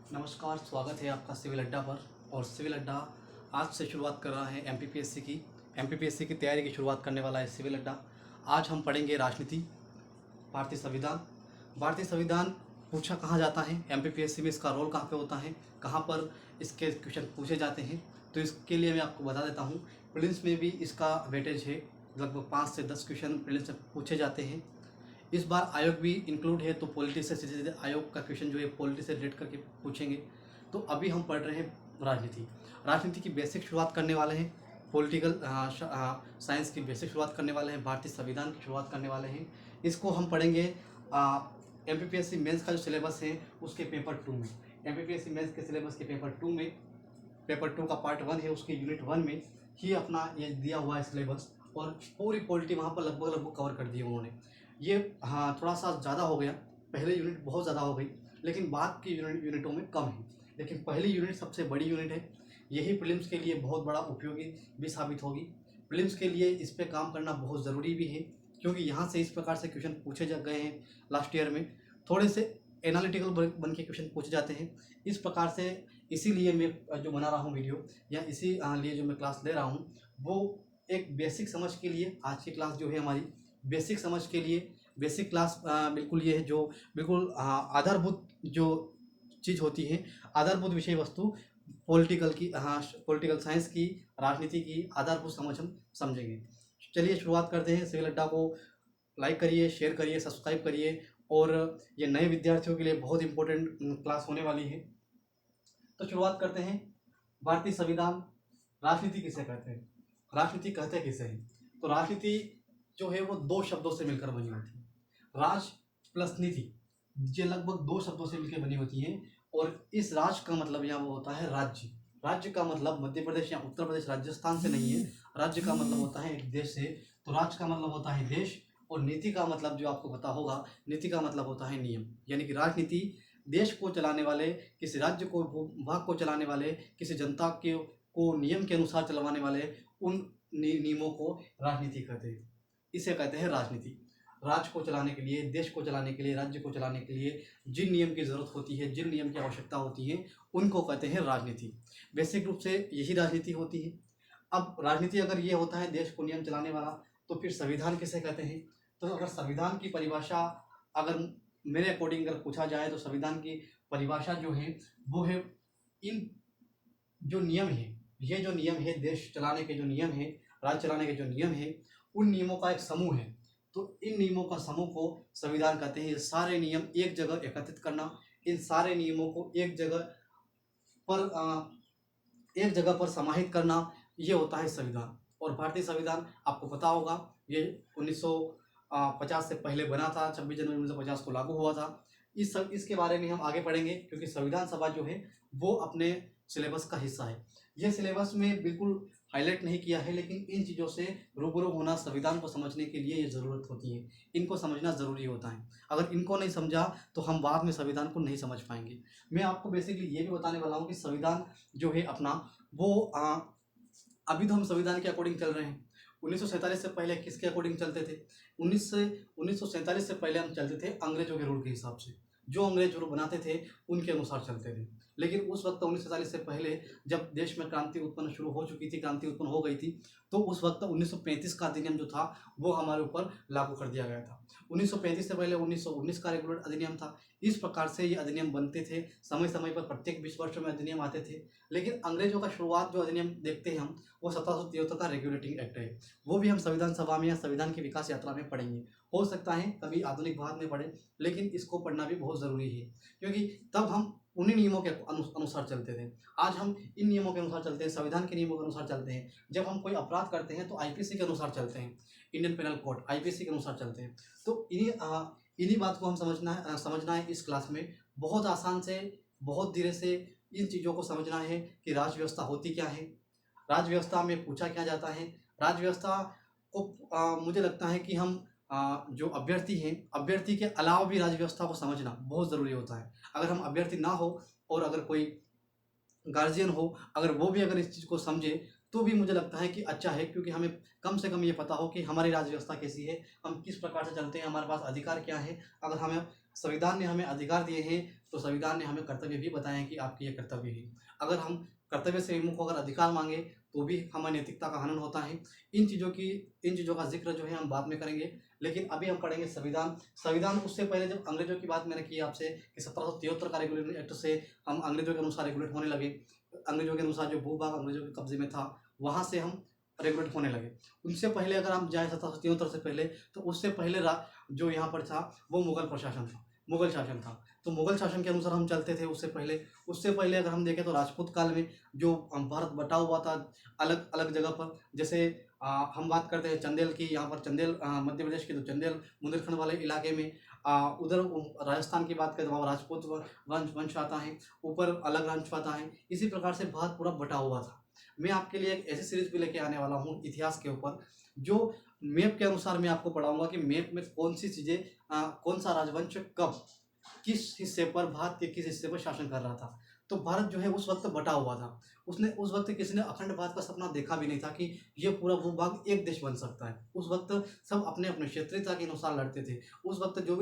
नमस्कार, स्वागत है आपका सिविल अड्डा पर। और सिविल अड्डा आज से शुरुआत कर रहा है एमपीपीएससी की तैयारी की शुरुआत करने वाला है सिविल अड्डा। आज हम पढ़ेंगे राजनीति, भारतीय संविधान पूछा कहाँ जाता है, एमपीपीएससी में इसका रोल कहाँ पे होता है, कहाँ पर इसके क्वेश्चन पूछे जाते हैं। तो इसके लिए मैं आपको बता देता हूँ, प्रीलिम्स में भी इसका वेटेज है, लगभग 5 से 10 क्वेश्चन प्रीलिम्स में पूछे जाते हैं। इस बार आयोग भी इंक्लूड है, तो पॉलिटी से सीधे सीधे आयोग का क्वेश्चन जो है पॉलिटी से रिलेट करके पूछेंगे। तो अभी हम पढ़ रहे हैं राजनीति की बेसिक शुरुआत करने वाले हैं, पॉलिटिकल साइंस की बेसिक शुरुआत करने वाले हैं, भारतीय संविधान की शुरुआत करने वाले हैं। इसको हम पढ़ेंगे एमपीपीएससी मेंस का जो सिलेबस है उसके पेपर 2 में। एमपीपीएससी मेंस के सिलेबस के पेपर 2 में, पेपर 2 का पार्ट 1 है, उसके यूनिट 1 में ही अपना ये दिया हुआ है सिलेबस, और पूरी पॉलिटी वहाँ पर लगभग कवर कर दी उन्होंने। ये थोड़ा सा ज़्यादा हो गया, पहले यूनिट बहुत ज़्यादा हो गई, लेकिन बाद की यूनिटों में कम है। लेकिन पहली यूनिट सबसे बड़ी यूनिट है, यही प्रीलिम्स के लिए बहुत बड़ा उपयोगी भी साबित होगी। प्रीलिम्स के लिए इस पर काम करना बहुत ज़रूरी भी है, क्योंकि यहाँ से इस प्रकार से क्वेश्चन पूछे जा गए हैं। लास्ट ईयर में थोड़े से एनालिटिकल बन के क्वेश्चन पूछे जाते हैं इस प्रकार से। इसीलिए मैं जो बना रहा हूँ वीडियो, या इसी लिए जो मैं क्लास ले रहा हूँ, वो एक बेसिक समझ के लिए आज की क्लास जो है हमारी बेसिक समझ के लिए, बेसिक क्लास बिल्कुल ये है जो बिल्कुल आधारभूत जो चीज़ होती है, आधारभूत विषय वस्तु पॉलिटिकल साइंस की, राजनीति की आधारभूत समझ हम समझेंगे। चलिए शुरुआत करते हैं। सिविल अड्डा को लाइक करिए, शेयर करिए, सब्सक्राइब करिए, और ये नए विद्यार्थियों के लिए बहुत इंपॉर्टेंट क्लास होने वाली है। तो शुरुआत करते हैं। भारतीय संविधान, राजनीति किसे कहते हैं, राजनीति कहते किसे हैं? तो राजनीति जो है वो 2 शब्दों से मिलकर बनी होती है, राज प्लस नीति, ये लगभग 2 शब्दों से मिलकर बनी होती है। और इस राज का मतलब यहाँ वो होता है राज्य। राज्य का मतलब मध्य प्रदेश या उत्तर प्रदेश, राजस्थान से नहीं है। राज्य का मतलब होता है एक देश से, तो राज का मतलब होता है देश। और नीति का मतलब जो आपको पता होगा, नीति का मतलब होता है नियम। यानी कि राजनीति देश को चलाने वाले, किसी राज्य को, विभाग को चलाने वाले, किसी जनता के को नियम के अनुसार चलवाने वाले, उन नियमों को राजनीति कहते हैं। इसे कहते हैं राजनीति। राज्य को चलाने के लिए, देश को चलाने के लिए, राज्य को चलाने के लिए जिन नियम की ज़रूरत होती है, जिन नियम की आवश्यकता होती है, उनको कहते हैं राजनीति। बेसिक रूप से यही राजनीति होती है। अब राजनीति अगर ये होता है देश को नियम चलाने वाला, तो फिर संविधान किसे कहते हैं? तो अगर संविधान की परिभाषा अगर मेरे अकॉर्डिंग अगर पूछा जाए, तो संविधान की परिभाषा जो है वो है, इन जो नियम है, ये जो नियम है, देश चलाने के जो नियम है, राज्य चलाने के जो नियम है, उन नियमों का एक समूह है। तो इन नियमों का समूह को संविधान कहते हैं। ये सारे नियम एक जगह एकत्रित करना, इन सारे नियमों को एक जगह पर समाहित करना, ये होता है संविधान। और भारतीय संविधान आपको पता होगा, ये 1950 से पहले बना था, 26 जनवरी 1950 को लागू हुआ था। इसके बारे में हम आगे पढ़ेंगे, क्योंकि संविधान सभा जो है वो अपने सिलेबस का हिस्सा है। यह सिलेबस में बिल्कुल हाईलाइट नहीं किया है, लेकिन इन चीज़ों से रूबरू होना संविधान को समझने के लिए ये ज़रूरत होती है। इनको समझना ज़रूरी होता है। अगर इनको नहीं समझा तो हम बाद में संविधान को नहीं समझ पाएंगे। मैं आपको बेसिकली ये भी बताने वाला हूँ कि संविधान जो है अपना वो अभी तो हम संविधान के अकॉर्डिंग चल रहे हैं। 1947 से पहले किसके अकॉर्डिंग चलते थे? 1947 से पहले हम चलते थे अंग्रेजों के रूल के हिसाब से। जो अंग्रेज रूल बनाते थे उनके अनुसार चलते थे। लेकिन उस वक्त 1947 से पहले जब देश में क्रांति उत्पन्न शुरू हो चुकी थी, क्रांति उत्पन्न हो गई थी, तो उस वक्त 1935 का अधिनियम जो था वो हमारे ऊपर लागू कर दिया गया था। 1935 से पहले 1919 का रेगुलर अधिनियम था। इस प्रकार से ये अधिनियम बनते थे, समय समय पर प्रत्येक 20 वर्षों में अधिनियम आते थे। लेकिन अंग्रेजों का शुरुआत जो अधिनियम देखते हैं हम, वो 1773 का रेगुलेटिंग एक्ट है। वो भी हम संविधान सभा में या संविधान की विकास यात्रा में पढ़ेंगे। हो सकता है कभी आधुनिक भारत में पढ़ें, लेकिन इसको पढ़ना भी बहुत ज़रूरी है, क्योंकि तब हम उन्हीं नियमों के अनुसार चलते थे। आज हम इन नियमों के अनुसार चलते हैं, संविधान के नियमों के अनुसार चलते हैं। जब हम कोई अपराध करते हैं तो आईपीसी के अनुसार चलते हैं, इंडियन पेनल कोड आईपीसी के अनुसार चलते हैं। तो इन्हीं बात को हम समझना है इस क्लास में। बहुत आसान से, बहुत धीरे से इन चीज़ों को समझना है कि राज व्यवस्था होती क्या है, राज व्यवस्था में पूछा क्या जाता है। राज व्यवस्था को मुझे लगता है कि हम जो अभ्यर्थी हैं, अभ्यर्थी के अलावा भी राज व्यवस्था को समझना बहुत ज़रूरी होता है। अगर हम अभ्यर्थी ना हो और अगर कोई गार्जियन हो, अगर वो भी अगर इस चीज़ को समझे, तो भी मुझे लगता है कि अच्छा है, क्योंकि हमें कम से कम ये पता हो कि हमारी राज्य व्यवस्था कैसी है, हम किस प्रकार से चलते हैं, हमारे पास अधिकार क्या है। अगर हमें संविधान ने हमें अधिकार दिए हैं तो संविधान ने हमें कर्तव्य भी बताए हैं कि आपके ये कर्तव्य है। अगर हम कर्तव्य से विमुख होकर अधिकार मांगे तो भी हमारी नैतिकता का हनन होता है। इन चीज़ों का जिक्र जो है हम बाद में करेंगे, लेकिन अभी हम पढ़ेंगे संविधान। संविधान उससे पहले जब अंग्रेजों की बात मैंने की आपसे कि 1773 का रेगुलेटरी एक्ट से हम अंग्रेजों के अनुसार रेगुलेट होने लगे। अंग्रेजों के अनुसार जो भूभाग अंग्रेजों के कब्जे में था वहाँ से हम रेगुलेट होने लगे। उनसे पहले अगर हम जाए 1773 से पहले, तो उससे पहले जो यहाँ पर था वो मुगल प्रशासन था, मुगल शासन था। तो मुगल शासन के अनुसार हम चलते थे उससे पहले अगर हम देखें तो राजपूत काल में जो भारत बटा हुआ था अलग अलग जगह पर। जैसे हम बात करते हैं चंदेल की, यहाँ पर चंदेल मध्य प्रदेश के, तो चंदेल बुंदेलखंड वाले इलाके में, उधर राजस्थान की बात करें तो वहाँ राजपूत वंश आता है, ऊपर अलग वंश आता है। इसी प्रकार से भारत पूरा बटा हुआ था। मैं आपके लिए एक ऐसी सीरीज भी लेके आने वाला हूँ इतिहास के ऊपर, जो मैप के अनुसार मैं आपको पढ़ाऊंगा कि मैप में कौन सी चीज़ें, कौन सा राजवंश कब किस हिस्से पर, भारत के किस हिस्से पर शासन कर रहा था। तो भारत जो है उस वक्त बटा हुआ था। उस वक्त किसी ने अखंड भारत का सपना देखा भी नहीं था कि ये पूरा भूभाग एक देश बन सकता है। उस वक्त सब अपने अपने क्षेत्रीयता के अनुसार लड़ते थे। उस वक्त जो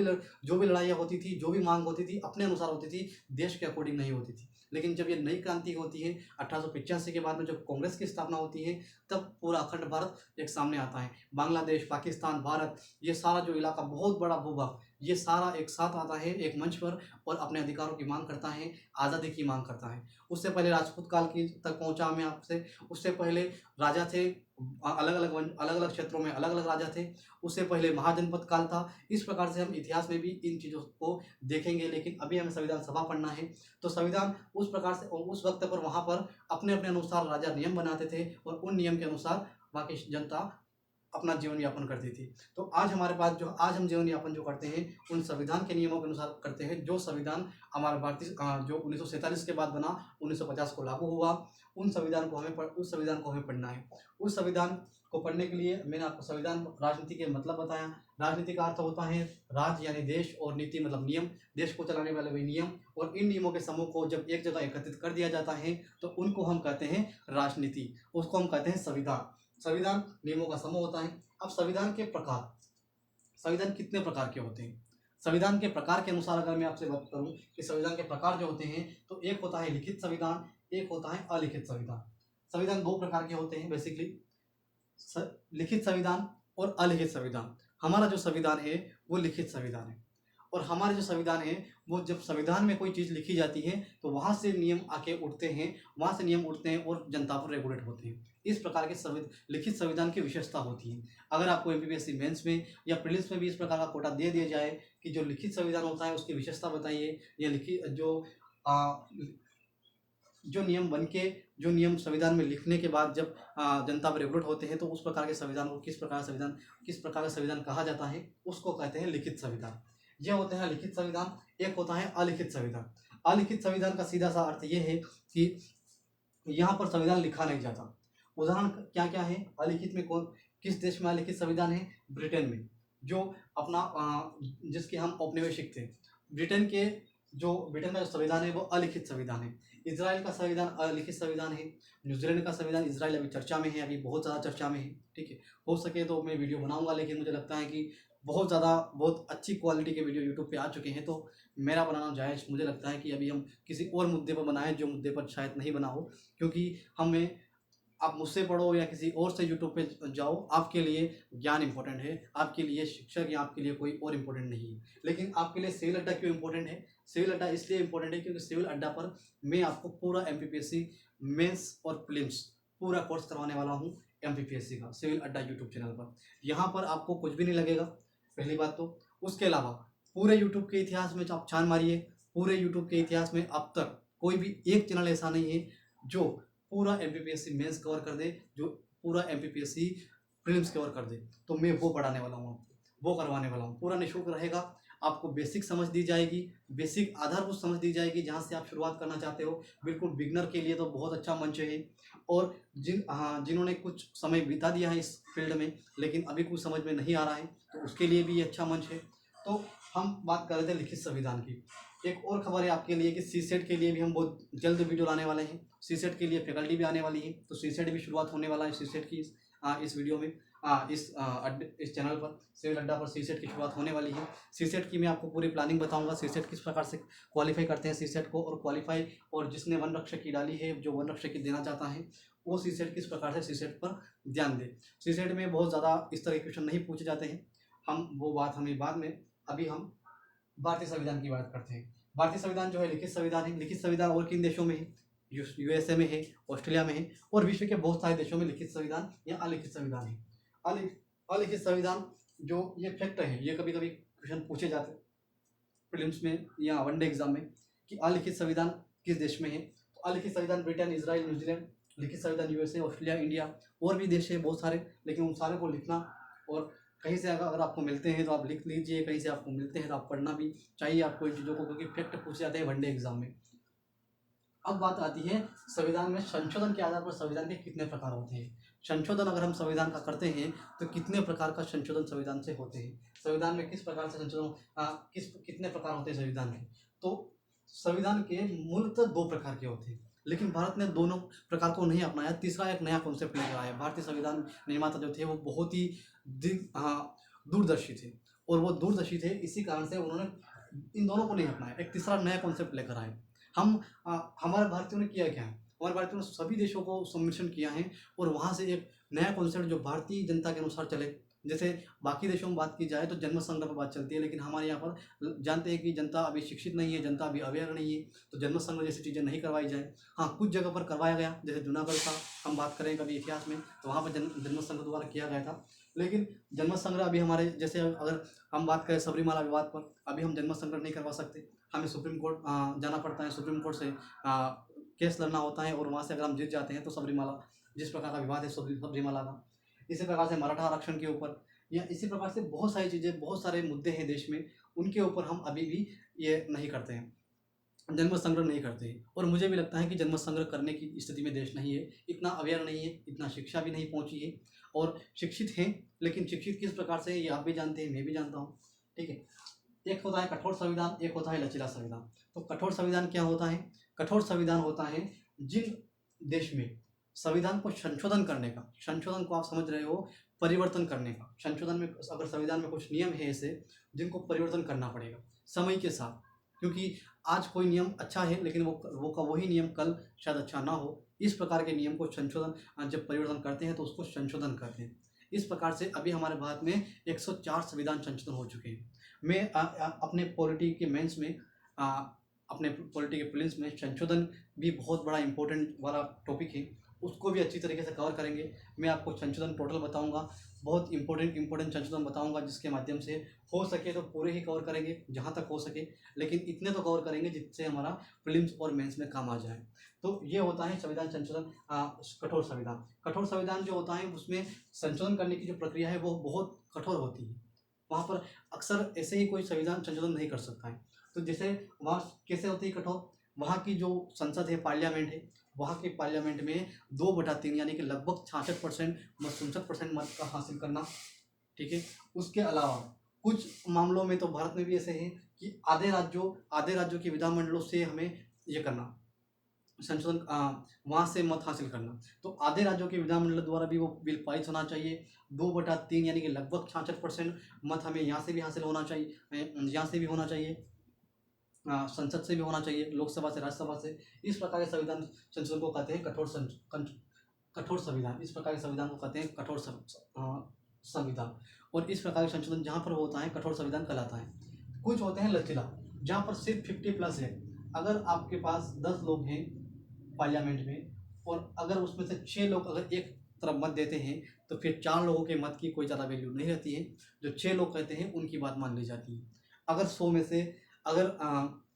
भी लड़ाइयाँ होती थी, जो भी मांग होती थी, अपने अनुसार होती थी, देश के अकॉर्डिंग नहीं होती थी। लेकिन जब ये नई क्रांति होती है 1885 के बाद में, जब कांग्रेस की स्थापना होती है, तब पूरा अखंड भारत एक सामने आता है। बांग्लादेश, पाकिस्तान, भारत, ये सारा जो इलाका, बहुत बड़ा भूभाग, ये सारा एक साथ आता है एक मंच पर और अपने अधिकारों की मांग करता है, आज़ादी की मांग करता है। उससे पहले राजपूत काल की तक पहुंचा मैं आपसे। उससे पहले राजा थे, अलग अलग क्षेत्रों में अलग अलग राजा थे। उससे पहले महाजनपद काल था। इस प्रकार से हम इतिहास में भी इन चीज़ों को देखेंगे, लेकिन अभी हमें संविधान सभा पढ़ना है। तो संविधान उस प्रकार से उस वक्त पर वहाँ पर अपने अपने अनुसार राजा नियम बनाते थे और उन नियम के अनुसार वहाँ की जनता अपना जीवन यापन करती थी। तो आज हमारे पास जो आज हम जीवन यापन जो करते हैं उन संविधान के नियमों के अनुसार करते हैं। जो संविधान हमारा भारतीय जो 1947 के बाद बना, 1950 को लागू हुआ, उस संविधान को हमें पढ़ना है। उस संविधान को पढ़ने के लिए मैंने आपको संविधान राजनीति के मतलब बताया। राजनीति का अर्थ होता है राज यानी देश, और नीति मतलब नियम, देश को चलाने वाले वही नियम। और इन नियमों के समूह को जब एक जगह एकत्रित कर दिया जाता है तो उनको हम कहते हैं राजनीति, उसको हम कहते हैं संविधान। संविधान नियमों का समूह होता है। अब संविधान कितने प्रकार के होते हैं? संविधान के प्रकार के अनुसार अगर मैं आपसे बात करूं कि संविधान के प्रकार जो होते हैं, तो एक होता है लिखित संविधान, एक होता है अलिखित संविधान। संविधान दो प्रकार के होते हैं बेसिकली, लिखित संविधान और अलिखित संविधान। हमारा जो संविधान है वो लिखित संविधान है, और हमारे जो संविधान है वो जब संविधान में कोई चीज़ लिखी जाती है तो वहाँ से नियम उठते हैं और जनता पर रेगुलेट होते हैं। इस प्रकार के लिखित संविधान की विशेषता होती है। अगर आपको एमपीपीएससी मेंस में या प्रीलिम्स में भी इस प्रकार का कोटा दे दिया जाए कि जो लिखित संविधान होता है उसकी विशेषता बताइए, या लिखित जो नियम संविधान में लिखने के बाद जब जनता पर रेगुलेट होते हैं तो उस प्रकार के संविधान को किस प्रकार का संविधान कहा जाता है, उसको कहते हैं लिखित संविधान। यह होते हैं लिखित संविधान। एक होता है अलिखित संविधान। अलिखित संविधान का सीधा सा अर्थ यह है कि यहाँ पर संविधान लिखा नहीं जाता। उदाहरण क्या क्या है अलिखित में? किस देश में अलिखित संविधान है? ब्रिटेन में, जो अपना जिसके हम औपनिवेशिक थे। ब्रिटेन का जो संविधान है वो अलिखित संविधान है। इजराइल का संविधान अलिखित संविधान है। न्यूजीलैंड का संविधान, इजराइल अभी चर्चा में है, अभी बहुत ज़्यादा चर्चा में है। ठीक है, हो सके तो मैं वीडियो बनाऊंगा, लेकिन मुझे लगता है कि बहुत अच्छी क्वालिटी के वीडियो यूट्यूब पे आ चुके हैं, तो मेरा बनाना जायज़ मुझे लगता है कि अभी हम किसी और मुद्दे पर बनाएं जो मुद्दे पर शायद नहीं बना हो। क्योंकि आप मुझसे पढ़ो या किसी और से यूट्यूब पे जाओ, आपके लिए ज्ञान इंपॉर्टेंट है, आपके लिए शिक्षक या आपके लिए कोई और इम्पोर्टेंट नहीं है। लेकिन आपके लिए सिविल अड्डा क्यों इम्पोर्टेंट है? सिविल अड्डा इसलिए इम्पोर्टेंट है क्योंकि सिविल अड्डा पर मैं आपको पूरा एमपीपीएससी मेंस और प्रीलिम्स पूरा कोर्स करवाने वाला हूँ एमपीपीएससी का, सिविल अड्डा यूट्यूब चैनल पर। यहाँ पर आपको कुछ भी नहीं लगेगा, पहली बात तो। उसके अलावा पूरे यूट्यूब के इतिहास में आप छान मारिए, पूरे यूट्यूब के इतिहास में अब तक कोई भी एक चैनल ऐसा नहीं है जो पूरा एमपीपीएससी मेंस कवर कर दे, जो पूरा एमपीपीएससी प्रीलिम्स कवर कर दे। तो मैं वो पढ़ाने वाला हूँ, वो करवाने वाला हूँ। पूरा निःशुल्क रहेगा, आपको बेसिक समझ दी जाएगी, बेसिक आधारभूत समझ दी जाएगी जहाँ से आप शुरुआत करना चाहते हो। बिल्कुल बिगनर के लिए तो बहुत अच्छा मंच है। और जिन्होंने कुछ समय बिता दिया है इस फील्ड में लेकिन अभी कुछ समझ में नहीं आ रहा है, तो उसके लिए भी ये अच्छा मंच है। तो हम बात कर रहे थे लिखित संविधान की। एक और खबर है आपके लिए कि सीसेट के लिए भी हम बहुत जल्द वीडियो लाने वाले हैं। सीसेट के लिए फैकल्टी भी आने वाली है, तो सीसेट भी शुरुआत होने वाला है सीसेट की इस वीडियो में, इस चैनल पर सिविल अड्डा पर सीसेट की शुरुआत होने वाली है। सीसेट की मैं आपको पूरी प्लानिंग बताऊंगा, सीसेट किस प्रकार से क्वालिफाई करते हैं सीसेट को, और क्वालिफाई और जिसने वन रक्षक की डाली है, जो वन रक्षक की देना चाहता है, वो सीसेट किस प्रकार से सीसेट पर ध्यान दे। सीसेट में बहुत ज़्यादा इस तरह के क्वेश्चन नहीं पूछे जाते हैं, हम वो बात हमें बाद में। अभी हम भारतीय संविधान की बात करते हैं। भारतीय संविधान जो है लिखित संविधान है। लिखित संविधान और किन देशों में है? यूएसए में है, ऑस्ट्रेलिया में है, और विश्व के बहुत सारे देशों में लिखित संविधान या अलिखित संविधान है। अलिखित संविधान जो ये फैक्ट है, ये कभी कभी क्वेश्चन पूछे जाते हैं प्रीलिम्स में या वनडे एग्जाम में कि अलिखित संविधान किस देश में है। तो अलिखित संविधान ब्रिटेन, इजराइल, न्यूजीलैंड। लिखित संविधान यूएसए, ऑस्ट्रेलिया, इंडिया, और भी देश है बहुत सारे, लेकिन उन सारे को लिखना, और कहीं से अगर आपको मिलते हैं तो आप लिख लीजिए, कहीं से आपको मिलते हैं तो आप पढ़ना भी चाहिए आपको इन चीज़ों को, क्योंकि फैक्ट पूछे जाते हैं वनडे एग्जाम में। अब बात आती है संविधान में संशोधन के आधार पर संविधान के कितने प्रकार होते हैं। संशोधन अगर हम संविधान का करते हैं तो कितने प्रकार का संशोधन संविधान से होते हैं, संविधान में किस प्रकार से संशोधन कितने प्रकार होते हैं संविधान में। तो संविधान के मूलतः 2 प्रकार के होते हैं, लेकिन भारत ने दोनों प्रकार को नहीं अपनाया, तीसरा एक नया कॉन्सेप्ट लेकर आया। भारतीय संविधान निर्माता जो थे वो बहुत ही दूरदर्शी थे, और वो दूरदर्शी थे, इसी कारण से उन्होंने इन दोनों को नहीं अपनाया, एक तीसरा नया कॉन्सेप्ट लेकर आए। हमारे भारतीयों ने किया क्या है, हमारे भारतीयों ने सभी देशों को सम्मिश्रण किया है, और वहाँ से एक नया कॉन्सेप्ट जो भारतीय जनता के अनुसार चले। जैसे बाकी देशों में बात की जाए तो जन्म संग्रह पर बात चलती है, लेकिन हमारे यहाँ पर जानते हैं कि जनता अभी शिक्षित नहीं है, जनता अभी अवेयर नहीं है, तो जन्म संग्रह जैसी चीज़ें नहीं करवाई जाए। हाँ, कुछ जगह पर करवाया गया, जैसे जूनागढ़ का हम बात करें कभी इतिहास में, तो वहाँ पर जन्म संग्रह द्वारा किया गया था। लेकिन जन्म संग्रह अभी हमारे, जैसे अगर हम बात करें सबरीमाला विवाद पर, अभी हम जन्म संग्रह नहीं करवा सकते, हमें सुप्रीम कोर्ट जाना पड़ता है, सुप्रीम कोर्ट से केस लड़ना होता है, और वहाँ से अगर हम जीत जाते हैं तो सबरीमाला, जिस प्रकार का विवाद है सबरीमाला का, इसी प्रकार से मराठा आरक्षण के ऊपर, या इसी प्रकार से बहुत सारी चीज़ें, बहुत सारे मुद्दे हैं देश में, उनके ऊपर हम अभी भी ये नहीं करते हैं, जन्म संग्रह नहीं करते हैं। और मुझे भी लगता है कि जन्म संग्रह करने की स्थिति में देश नहीं है, इतना अवेयर नहीं है, इतना शिक्षा भी नहीं पहुंची है, और शिक्षित हैं, लेकिन शिक्षित किस प्रकार से ये आप भी जानते हैं, मैं भी जानता हूँ, ठीक है। एक होता है कठोर संविधान, एक होता है लचीला संविधान। तो कठोर संविधान क्या होता है? कठोर संविधान होता है जिन देश में संविधान को संशोधन करने का, संशोधन को आप समझ रहे हो, परिवर्तन करने का, संशोधन में अगर संविधान में कुछ नियम है ऐसे जिनको परिवर्तन करना पड़ेगा समय के साथ, क्योंकि आज कोई नियम अच्छा है लेकिन वही नियम कल शायद अच्छा ना हो, इस प्रकार के नियम को संशोधन, जब परिवर्तन करते हैं तो उसको संशोधन करते हैं। इस प्रकार से अभी हमारे भारत में 104 संविधान संशोधन हो चुके हैं। मैं अपने पॉलिटी के मेंस में, अपने पॉलिटी के प्रीलिम्स में संशोधन भी बहुत बड़ा इंपॉर्टेंट वाला टॉपिक है, उसको भी अच्छी तरीके से कवर करेंगे। मैं आपको संशोधन टोटल बताऊंगा, बहुत इंपॉर्टेंट संशोधन बताऊंगा, जिसके माध्यम से हो सके तो पूरे ही कवर करेंगे जहां तक हो सके, लेकिन इतने तो कवर करेंगे जिससे हमारा प्रीलिम्स और मेंस में काम आ जाए। तो ये होता है संविधान संशोधन। कठोर संविधान, कठोर संविधान जो होता है उसमें संशोधन करने की जो प्रक्रिया है वो बहुत कठोर होती है, वहाँ पर अक्सर ऐसे ही कोई संविधान संशोधन नहीं कर सकता है। तो जैसे वहाँ कैसे होती है कठोर, वहाँ की जो संसद है, पार्लियामेंट है, वहाँ के पार्लियामेंट में 2/3 यानी कि लगभग 66% 67% मत का हासिल करना, ठीक है। उसके अलावा कुछ मामलों में तो भारत में भी ऐसे हैं कि आधे राज्यों के विधानमंडलों से हमें ये करना, संशोधन, वहाँ से मत हासिल करना। तो आधे राज्यों के विधानमंडल द्वारा भी वो बिल पारित होना चाहिए। 2/3 यानी कि लगभग 66% मत हमें यहाँ से भी हासिल होना चाहिए, यहाँ से भी होना चाहिए, संसद से भी होना चाहिए, लोकसभा से, राज्यसभा से। इस प्रकार के संविधान संशोधन को कहते हैं कठोर संविधान। इस प्रकार के संविधान को कहते हैं कठोर संविधान। और इस प्रकार के संशोधन जहाँ पर होता है कठोर संविधान कहलाता है। कुछ होते हैं लचीला, जहाँ पर सिर्फ 50+ है। अगर आपके पास 10 लोग हैं पार्लियामेंट में, और अगर उसमें से 6 लोग अगर एक तरफ मत देते हैं, तो फिर 4 लोगों के मत की कोई ज़्यादा वैल्यू नहीं रहती है। जो 6 लोग कहते हैं उनकी बात मान ली जाती है। अगर 100 में से अगर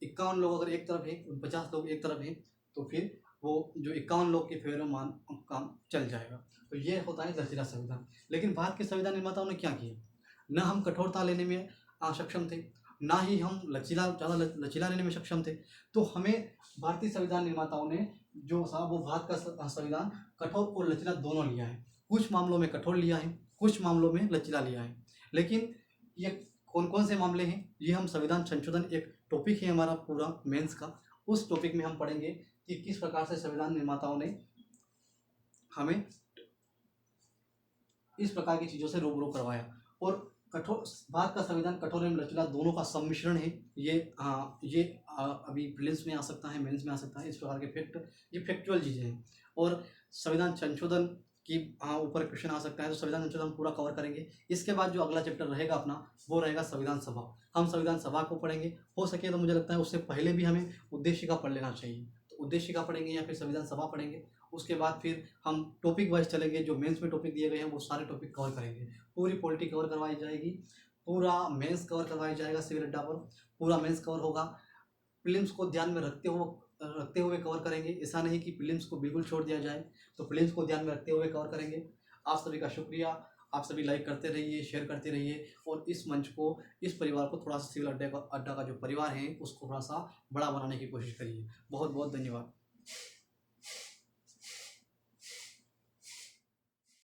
51 लोग अगर एक तरफ है, 50 लोग एक तरफ हैं, तो फिर वो जो 51 लोग के फेवर में काम चल जाएगा। तो ये होता है लचीला संविधान। लेकिन भारत के संविधान निर्माताओं ने क्या किया, न हम कठोरता लेने में सक्षम थे, ना ही हम ज़्यादा लचीला लेने में सक्षम थे। तो हमें भारतीय संविधान निर्माताओं ने जो था वो भारत का संविधान कठोर और लचीला दोनों लिया है। कुछ मामलों में कठोर लिया है, कुछ मामलों में लचीला लिया है। लेकिन ये कौन कौन से मामले हैं, ये हम संविधान संशोधन एक टॉपिक है हमारा पूरा मेंस का, उस टॉपिक में हम पढ़ेंगे कि किस प्रकार से संविधान निर्माताओं ने हमें इस प्रकार की चीज़ों से रूबरू करवाया। और कठोर, भारत का संविधान कठोर एवं लचीला दोनों का सम्मिश्रण है। ये अभी प्रीलिम्स में आ सकता है, मेंस में आ सकता है, इस प्रकार के ये फैक्चुअल चीज़ें हैं। और संविधान संशोधन की ऊपर क्वेश्चन आ सकता है, तो संविधान संशोधन हम पूरा कवर करेंगे। इसके बाद जो अगला चैप्टर रहेगा अपना, वो रहेगा संविधान सभा। हम संविधान सभा को पढ़ेंगे। हो सके तो मुझे लगता है उससे पहले भी हमें उद्देशिका पढ़ लेना चाहिए, तो उद्देशिका पढ़ेंगे या फिर संविधान सभा पढ़ेंगे। उसके बाद फिर हम टॉपिक वाइज चलेंगे, जो मेंस में टॉपिक दिए गए हैं वो सारे टॉपिक कवर करेंगे। पूरी पॉलिटी कवर करवाई जाएगी, पूरा मेंस कवर करवाया जाएगा, सिविल अड्डा पर पूरा मेंस कवर होगा। प्रीलिम्स को ध्यान में रखते हुए कवर करेंगे। ऐसा नहीं कि प्रीलिम्स को बिल्कुल छोड़ दिया जाए, तो प्रीलिम्स को ध्यान में रखते हुए कवर करेंगे। आप सभी का शुक्रिया। आप सभी लाइक करते रहिए, शेयर करते रहिए, और इस मंच को, इस परिवार को थोड़ा सा, सिविल अड्डा का जो परिवार है उसको थोड़ा सा बड़ा बनाने की कोशिश करिए। बहुत बहुत धन्यवाद।